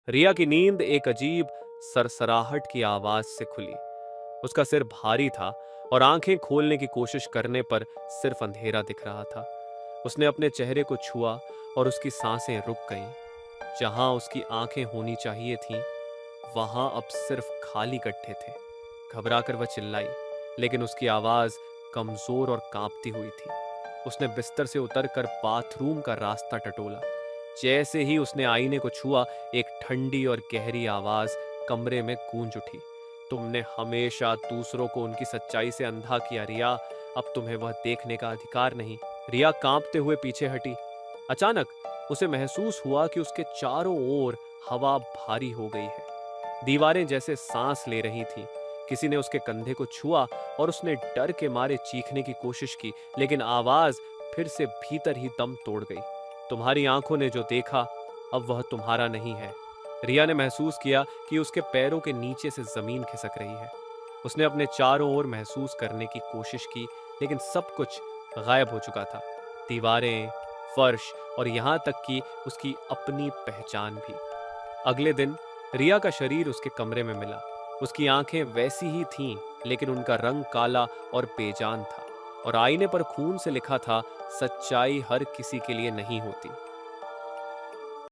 रिया की नींद एक अजीब सरसराहट की आवाज से खुली। उसका सिर भारी था और आंखें खोलने की कोशिश करने पर सिर्फ अंधेरा दिख रहा था। उसने अपने चेहरे को छुआ और उसकी सांसें रुक गईं। जहां उसकी आंखें होनी चाहिए थीं, वहां अब सिर्फ खाली गड्ढे थे। घबराकर वह चिल्लाई, लेकिन उसकी आवाज कमजोर और कांपती हुई थी। उसने बिस्तर से उतरकर बाथरूम का रास्ता टटोला। जैसे ही उसने आईने को छुआ, एक ठंडी और गहरी आवाज कमरे में गूंज उठी। तुमने हमेशा दूसरों को उनकी सच्चाई से अंधा किया रिया, अब तुम्हें वह देखने का अधिकार नहीं। रिया कांपते हुए पीछे हटी। अचानक उसे महसूस हुआ कि उसके चारों ओर हवा भारी हो गई है। दीवारें जैसे सांस ले रही थीं। किसी ने उसके कंधे को छुआ और उसने डर के मारे चीखने की कोशिश की, लेकिन आवाज फिर से भीतर ही दम तोड़ गई। तुम्हारी आंखों ने जो देखा, अब वह तुम्हारा नहीं है। रिया ने महसूस किया कि उसके पैरों के नीचे से जमीन खिसक रही है। उसने अपने चारों ओर महसूस करने की कोशिश की, लेकिन सब कुछ गायब हो चुका था। दीवारें, फर्श और यहां तक कि उसकी अपनी पहचान भी। अगले दिन रिया का शरीर उसके कमरे में मिला। उसकी आंखें वैसी ही थीं, लेकिन उनका रंग काला और बेजान था, और आईने पर खून से लिखा था, सच्चाई हर किसी के लिए नहीं होती।